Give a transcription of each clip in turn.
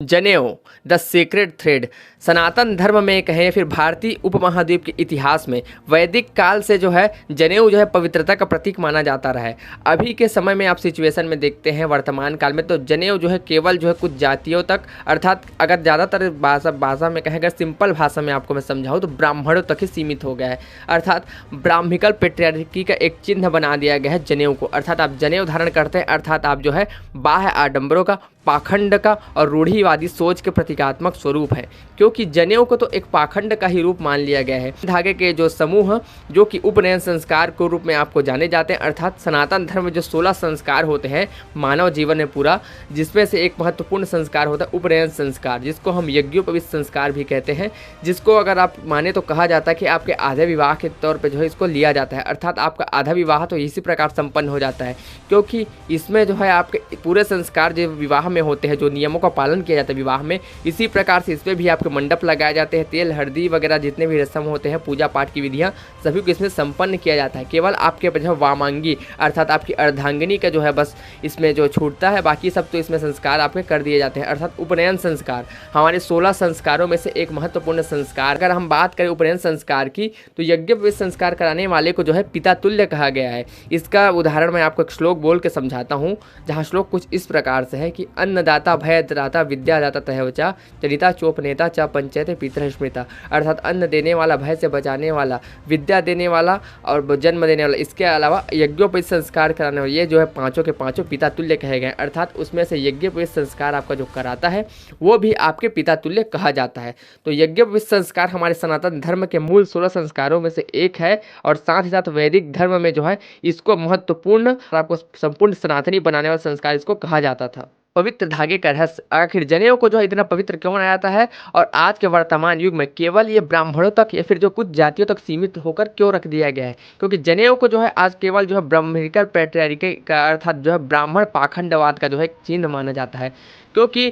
जनेऊ the secret thread सनातन धर्म में कहें फिर भारतीय उपमहाद्वीप के इतिहास में वैदिक काल से जो है जनेऊ जो है पवित्रता का प्रतीक माना जाता रहा है। अभी के समय में आप सिचुएशन में देखते हैं वर्तमान काल में तो जनेऊ जो है केवल जो है कुछ जातियों तक, अर्थात अगर ज़्यादातर भाषा में कहें, अगर सिंपल भाषा में आपको मैं समझाऊँ तो ब्राह्मणों तक ही सीमित हो गया है। अर्थात ब्राह्मिकल पेट्रियार्की का एक चिन्ह बना दिया गया है जनेऊ को। अर्थात आप जनेऊ धारण करते हैं अर्थात आप जो है बाह्य आडंबरों का, पाखंड का और रूढ़िवादी सोच के प्रतीकात्मक स्वरूप है, क्योंकि जनेऊ को तो एक पाखंड का ही रूप मान लिया गया है। धागे के जो समूह जो कि उपनयन संस्कार के रूप में आपको जाने जाते हैं, अर्थात सनातन धर्म में जो 16 संस्कार होते हैं मानव जीवन में पूरा, जिसमें से एक महत्वपूर्ण संस्कार होता है उपनयन संस्कार, जिसको हम यज्ञोपवीत संस्कार भी कहते हैं, जिसको अगर आप माने तो कहा जाता है कि आपके आधे विवाह के तौर पर जो है इसको लिया जाता है। अर्थात आपका आधा विवाह तो इसी प्रकार संपन्न हो जाता है, क्योंकि इसमें जो है आपके पूरे संस्कार जो विवाह में होते हैं, जो नियमों का पालन किया जाता है विवाह में, इसी प्रकार से इसमें भी आपके मंडप लगाए जाते हैं, तेल हल्दी वगैरह जितने भी रस्म होते हैं, पूजा पाठ की विधियां सभी को इसमें संपन्न किया जाता है। केवल आपके जो वामांगी अर्थात आपकी अर्धांगिनी का जो है बस इसमें जो छूटता है, बाकी सब तो इसमें संस्कार आपके कर दिए जाते हैं। अर्थात उपनयन संस्कार हमारे 16 संस्कारों में से एक महत्वपूर्ण संस्कार। अगर हम बात करें उपनयन संस्कार की तो यज्ञोपवीत संस्कार कराने वाले को जो है पिता तुल्य कहा गया है। इसका उदाहरण मैं आपको एक श्लोक बोल के समझाता हूँ, जहाँ श्लोक कुछ इस प्रकार से है कि अन्नदाता भयदाता विद्यादाता तहवचा चरिता चोपनेता चा पंचायत पितर स्मृता। अर्थात अन्न देने वाला, भय से बचाने वाला, विद्या देने वाला और जन्म देने वाला, इसके अलावा यज्ञोपवीत संस्कार कराने वाला, ये जो है पांचों के पांचों पिता तुल्य कहे गए। अर्थात उसमें से यज्ञोपवीत संस्कार आपका जो कराता है वो भी आपके पिता तुल्य कहा जाता है। तो यज्ञोपवीत संस्कार हमारे सनातन धर्म के मूल 16 संस्कारों में से एक है और साथ ही साथ वैदिक धर्म में जो है इसको महत्वपूर्ण, आपको संपूर्ण सनातनी बनाने वाला संस्कार इसको कहा जाता था। पवित्र धागे का रहस्य, आखिर जनेऊ को जो है इतना पवित्र क्यों बनाया जाता है और आज के वर्तमान युग में केवल ये ब्राह्मणों तक या फिर जो कुछ जातियों तक सीमित होकर क्यों रख दिया गया है? क्योंकि जनेऊ को जो है आज केवल जो है ब्राह्मणिकल पैट्रियार्की का अर्थात जो है ब्राह्मण पाखंडवाद का जो है चिन्ह माना जाता है, क्योंकि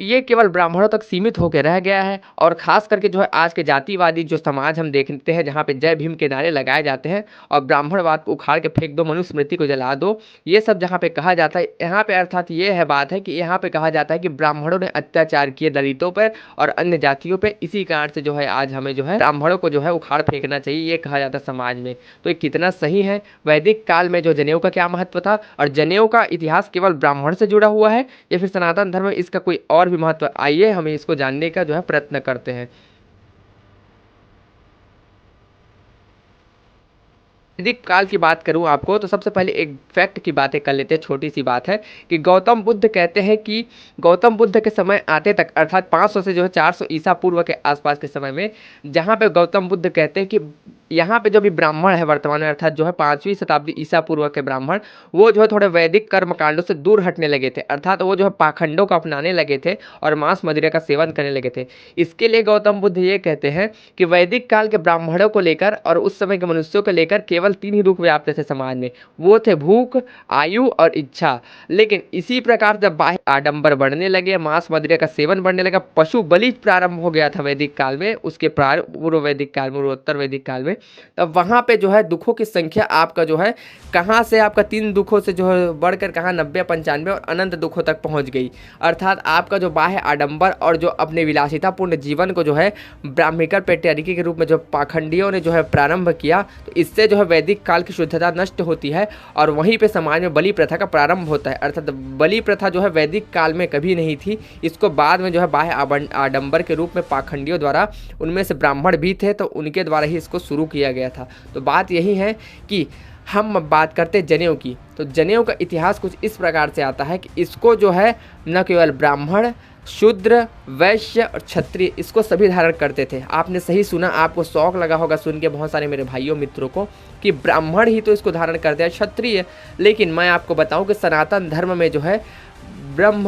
ये केवल ब्राह्मणों तक सीमित होकर रह गया है। और ख़ास करके जो है आज के जातिवादी जो समाज हम देखते हैं, जहाँ पे जय भीम के नारे लगाए जाते हैं और ब्राह्मणवाद को उखाड़ के फेंक दो, मनुस्मृति को जला दो, ये सब जहाँ पे कहा जाता है, यहाँ पे अर्थात ये है बात है कि यहाँ पे कहा जाता है कि ब्राह्मणों ने अत्याचार किए दलितों पर और अन्य जातियों पर, इसी कारण से जो है आज हमें जो है ब्राह्मणों को जो है उखाड़ फेंकना चाहिए, ये कहा जाता है समाज में। तो ये कितना सही है? वैदिक काल में जो जनेऊ का क्या महत्व था और जनेऊ का इतिहास केवल ब्राह्मण से जुड़ा हुआ है या फिर सनातन धर्म में इसका कोई और भी महत्व? आइए हम इसको जानने का जो है प्रयत्न करते हैं। वैदिक काल की बात करूं आपको तो सबसे पहले एक फैक्ट की बातें कर लेते हैं। छोटी सी बात है कि गौतम बुद्ध कहते हैं कि गौतम बुद्ध के समय आते तक अर्थात 500 से जो है 400 ईसा पूर्व के आसपास के समय में, जहां पे गौतम बुद्ध कहते हैं कि यहाँ पे जो भी ब्राह्मण है वर्तमान में, अर्थात जो है 5वीं शताब्दी ईसा पूर्व के ब्राह्मण, वो जो है थोड़े वैदिक कर्म कांडों से दूर हटने लगे थे, अर्थात वो जो है पाखंडों को अपनाने लगे थे और मांस मदिरा का सेवन करने लगे थे। इसके लिए गौतम बुद्ध ये कहते हैं कि वैदिक काल के ब्राह्मणों को लेकर और उस समय के मनुष्यों को लेकर केवल 3 ही दुख व्याप्त थे समाज में, वो थे भूख, आयु और इच्छा। लेकिन इसी प्रकार जब बाह्य आडंबर बढ़ने लगे, मांस मदिरा का सेवन बढ़ने लगा, पशु बलि प्रारंभ हो गया था वैदिक काल में, उसके पूर्व वैदिक काल में, उत्तर वैदिक काल में, तब वहाँ पे जो है दुखों की संख्या आपका जो है कहाँ से आपका 3 दुखों से जो है बढ़कर कहाँ 90, 95 और अनंत दुखों तक पहुँच गई। अर्थात आपका जो बाह्य आडंबर और जो अपने विलासितापूर्ण जीवन को जो है ब्राह्मिकल पैट्रियार्की के रूप में जो पाखंडियों ने जो है प्रारंभ किया, तो इससे जो है वैदिक काल की शुद्धता नष्ट होती है और वहीं पे समाज में बलि प्रथा का प्रारंभ होता है। अर्थात बलि प्रथा जो है वैदिक काल में कभी नहीं थी, इसको बाद में जो है बाह्य आडंबर के रूप में पाखंडियों द्वारा, उनमें से ब्राह्मण भी थे तो उनके द्वारा ही इसको शुरू किया गया था। तो बात यही है कि हम बात करते हैं जनेऊ की, तो जनेऊ का इतिहास कुछ इस प्रकार से आता है कि इसको जो है न केवल ब्राह्मण, शूद्र, वैश्य और क्षत्रिय इसको सभी धारण करते थे। आपने सही सुना, आपको शौक लगा होगा सुन के बहुत सारे मेरे भाइयों मित्रों को कि ब्राह्मण ही तो इसको धारण करते हैं, क्षत्रिय। लेकिन मैं आपको बताऊं कि सनातन धर्म में जो है ब्रह्म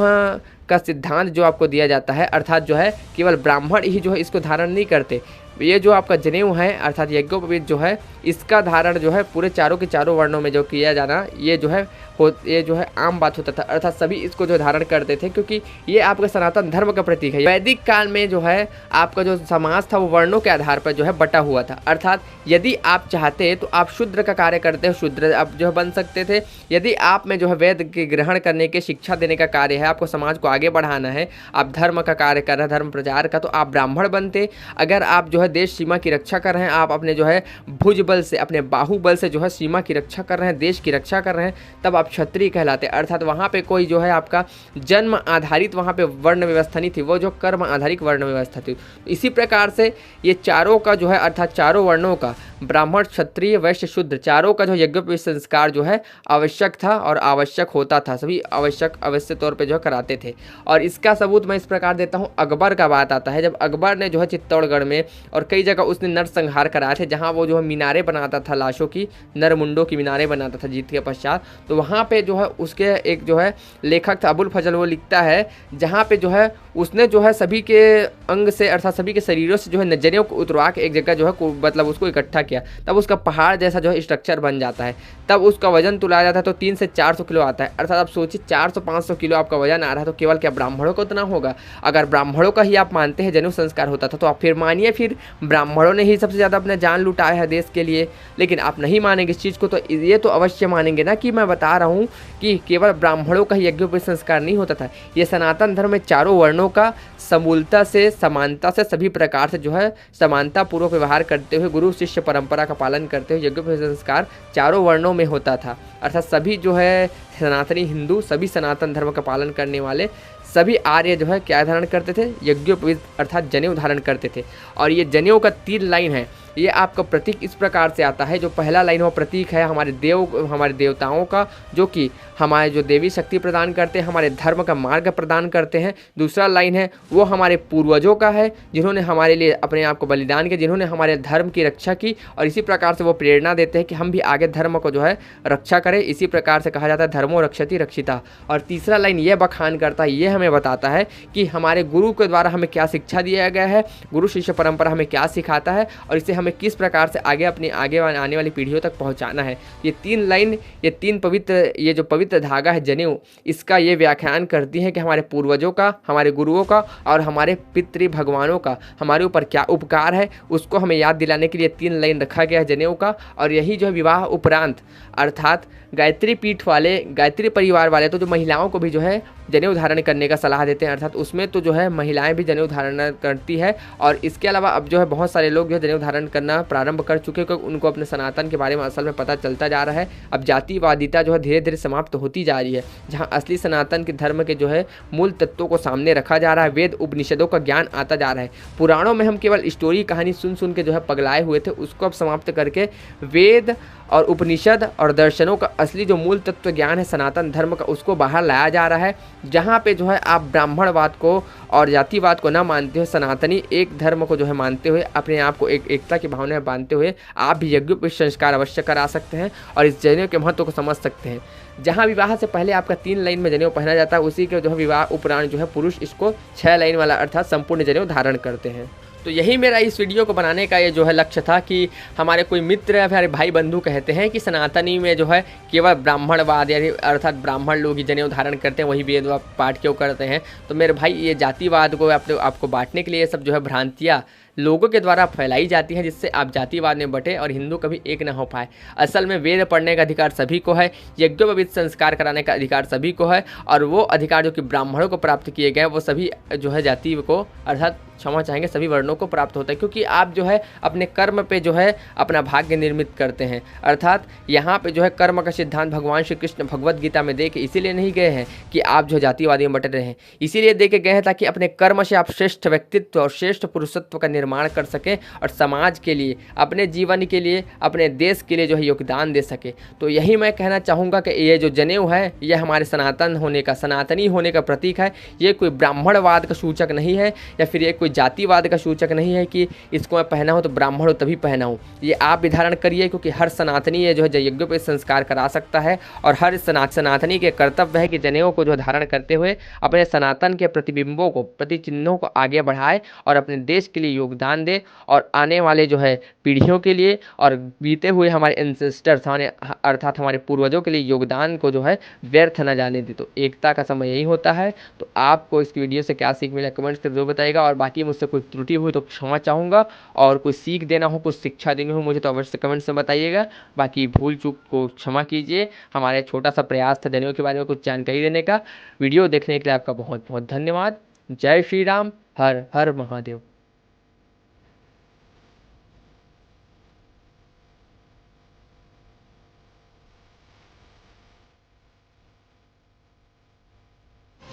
का सिद्धांत जो आपको दिया जाता है, अर्थात जो है केवल ब्राह्मण ही जो है इसको धारण नहीं करते। ये जो आपका जनेऊ है अर्थात यज्ञोपवीत जो है, इसका धारण जो है पूरे चारों के चारों वर्णों में जो किया जाना, ये जो है ये जो है आम बात होता था, अर्थात सभी इसको जो धारण करते थे क्योंकि ये आपका सनातन धर्म का प्रतीक है। वैदिक काल में जो है आपका जो समाज था वो वर्णों के आधार पर जो है बटा हुआ था, अर्थात यदि आप चाहते तो आप शूद्र का कार्य करते हो, शूद्र आप जो है बन सकते थे। यदि आप में जो है वेद के ग्रहण करने के शिक्षा देने का कार्य है, आपको समाज को आगे बढ़ाना है, आप धर्म का कार्य कर रहे हैं, धर्म प्रचार का, तो आप ब्राह्मण बनते। अगर आप जो है देश सीमा की रक्षा कर रहे हैं, आप अपने जो है भुज बल से, अपने बाहुबल से जो है सीमा की रक्षा कर रहे हैं, देश की रक्षा कर रहे हैं, तब आप क्षत्रिय कहलाते। अर्थात वहाँ पे कोई जो है आपका जन्म आधारित वहाँ पे वर्ण व्यवस्था नहीं थी, वो जो कर्म आधारित वर्ण व्यवस्था थी। इसी प्रकार से ये चारों का जो है अर्थात चारों वर्णों का ब्राह्मण, क्षत्रिय, वैश्य, शूद्र चारों का जो यज्ञोपवीत संस्कार जो है आवश्यक था और आवश्यक होता था, सभी अवश्य तौर पे जो है कराते थे। और इसका सबूत मैं इस प्रकार देता हूँ, अकबर का बात आता है। जब अकबर ने जो है चित्तौड़गढ़ में और कई जगह उसने नरसंहार कराए थे, जहाँ वो जो है मीनारे बनाता था, लाशों की, नरमुंडों की मीनारे बनाता था जीत के पश्चात, तो वहाँ पे जो है उसके एक जो है लेखक था अबुल फजल, वो लिखता है जहाँ पे जो है उसने जो है सभी के अंग से अर्थात सभी के शरीरों से जो है नजरियों को उतरवा के एक जगह जो है मतलब उसको इकट्ठा किया, तब उसका पहाड़ जैसा जो है स्ट्रक्चर बन जाता है। तब उसका वजन तुलाया जाता है तो 300 से 400 किलो आता है। अर्थात आप सोचिए 400-500 किलो आपका वजन आ रहा है, तो केवल क्या ब्राह्मणों को उतना होगा? अगर ब्राह्मणों का ही आप मानते हैं जनेऊ संस्कार होता था, तो आप फिर मानिए फिर ब्राह्मणों ने ही सबसे ज़्यादा अपना जान लुटाया है देश के लिए। लेकिन आप नहीं मानेंगे इस चीज़ को, तो ये तो अवश्य मानेंगे ना कि मैं बता रहा हूँ कि केवल ब्राह्मणों का ही यज्ञोपवीत संस्कार नहीं होता था। ये सनातन धर्म में चारों वर्णों का समूलता से, समानता से, सभी प्रकार से जो है समानता पूर्वक व्यवहार करते हुए, गुरु शिष्य परंपरा का पालन करते हुए यज्ञोपवीत संस्कार चारों वर्णों में होता था। अर्थात सभी जो है सनातनी हिंदू, सभी सनातन धर्म का पालन करने वाले सभी आर्य जो है क्या धारण करते थे? यज्ञोपवीत अर्थात जनेऊ धारण करते थे। और ये जनेऊ का 3 लाइन है, ये आपका प्रतीक इस प्रकार से आता है। जो पहला लाइन वो प्रतीक है हमारे देवताओं का, जो कि हमारे जो देवी शक्ति प्रदान करते हैं, हमारे धर्म का मार्ग प्रदान करते हैं। दूसरा लाइन है वो हमारे पूर्वजों का है, जिन्होंने हमारे लिए अपने आप को बलिदान किया, जिन्होंने हमारे धर्म की रक्षा की, और इसी प्रकार से वो प्रेरणा देते हैं कि हम भी आगे धर्म को जो है रक्षा करें। इसी प्रकार से कहा जाता है धर्मो रक्षति रक्षिता। और तीसरा लाइन ये बखान करता है, ये हमें बताता है कि हमारे गुरु के द्वारा हमें क्या शिक्षा दिया गया है, गुरु शिष्य परंपरा हमें क्या सिखाता है, और इसे हमें किस प्रकार से आगे आने वाली पीढ़ियों तक पहुंचाना है। ये 3 लाइन, ये 3 पवित्र, ये जो पवित्र धागा है जनेऊ, इसका ये व्याख्यान करती है कि हमारे पूर्वजों का, हमारे गुरुओं का और हमारे पितृ भगवानों का हमारे ऊपर क्या उपकार है, उसको हमें याद दिलाने के लिए 3 लाइन रखा गया है जनेऊ का। और यही जो है विवाह उपरांत अर्थात गायत्री पीठ वाले, गायत्री परिवार वाले तो जो महिलाओं को भी जो है जनेऊ धारण करने का सलाह देते हैं, अर्थात उसमें तो जो है महिलाएं भी जनेऊ धारण करती है। और इसके अलावा अब जो है बहुत सारे लोग जो है जनेऊ धारण करना प्रारंभ कर चुके हैं, क्योंकि उनको अपने सनातन के बारे में असल में पता चलता जा रहा है। अब जातिवादिता जो है धीरे धीरे समाप्त होती जा रही है, जहाँ असली सनातन के धर्म के जो है मूल तत्वों को सामने रखा जा रहा है, वेद उपनिषदों का ज्ञान आता जा रहा है। पुराणों में हम केवल स्टोरी कहानी सुन सुन के जो है पगलाए हुए थे, उसको अब समाप्त करके वेद और उपनिषद और दर्शनों का असली जो मूल तत्व ज्ञान है सनातन धर्म का, उसको बाहर लाया जा रहा है। जहाँ पे जो है आप ब्राह्मणवाद को और जातिवाद को ना मानते हो, सनातनी एक धर्म को जो है मानते हुए, अपने आप को एक एकता की भावना में बांधते हुए आप भी यज्ञोपवीत संस्कार अवश्य करा सकते हैं और इस जनेऊ के महत्व को समझ सकते हैं। जहाँ विवाह से पहले आपका 3 लाइन में जनेऊ पहना जाता है, उसी के जो है विवाह उपरांत जो है पुरुष इसको 6 लाइन वाला अर्थात संपूर्ण जनेऊ धारण करते हैं। तो यही मेरा इस वीडियो को बनाने का ये जो है लक्ष्य था कि हमारे कोई मित्र या फिर भाई बंधु कहते हैं कि सनातनी में जो है केवल ब्राह्मणवाद यानी अर्थात ब्राह्मण लोग ही जनेऊ धारण करते हैं, वही वेद पाठ क्यों करते हैं। तो मेरे भाई ये जातिवाद को आपको बांटने के लिए ये सब जो है भ्रांतियाँ लोगों के द्वारा फैलाई जाती हैं, जिससे आप जातिवाद में बटे और हिंदू कभी एक ना हो पाए। असल में वेद पढ़ने का अधिकार सभी को है, यज्ञोपवीत संस्कार कराने का अधिकार सभी को है, और वो अधिकार जो कि ब्राह्मणों को प्राप्त किए गए वो सभी जो है जाति को अर्थात क्षमा चाहेंगे सभी वर्णों को प्राप्त होता है, क्योंकि आप जो है अपने कर्म पे जो है अपना भाग्य निर्मित करते हैं। अर्थात यहाँ पे जो है कर्म का सिद्धांत भगवान श्री कृष्ण भगवद गीता में दे के इसीलिए नहीं गए हैं कि आप जो जातिवादी में बटे रहे हैं, इसीलिए दे के गए हैं ताकि अपने कर्म से आप श्रेष्ठ व्यक्तित्व और श्रेष्ठ पुरुषत्व का निर्माण कर सकें और समाज के लिए, अपने जीवन के लिए, अपने देश के लिए जो है योगदान दे सके। तो यही मैं कहना चाहूँगा कि ये जो जनेऊ है ये हमारे सनातन होने का, सनातनी होने का प्रतीक है। ये कोई ब्राह्मणवाद का सूचक नहीं है या फिर ये जातिवाद का सूचक नहीं है कि इसको मैं पहना हूँ तो ब्राह्मण हो तभी पहना हूँ। ये आप भी धारण करिए, क्योंकि हर सनातनी ये जो है यज्ञोपवीत संस्कार करा सकता है और हर सनातनी के कर्तव्य है कि जनेऊ को जो धारण करते हुए अपने सनातन के प्रतिबिंबों को, प्रतिचिन्हों को आगे बढ़ाए और अपने देश के लिए योगदान योगदान दें और आने वाले जो है पीढ़ियों के लिए और बीते हुए हमारे एंसेस्टर्स हमारे अर्थात हमारे पूर्वजों के लिए योगदान को जो है व्यर्थ न जाने दें। तो एकता का समय यही होता है। तो आपको इस वीडियो से क्या सीख मिला कमेंट्स कर जरूर बताइएगा, और बाकी मुझसे कोई त्रुटि हुई तो क्षमा चाहूँगा, और कोई सीख देना हो, कुछ शिक्षा देनी हो मुझे तो अवश्य कमेंट्स में बताइएगा। बाकी भूल चूक को क्षमा कीजिए। हमारे छोटा सा प्रयास था जनेऊ के बारे में कुछ जानकारी देने का। वीडियो देखने के लिए आपका बहुत बहुत धन्यवाद। जय श्री राम। हर हर महादेव।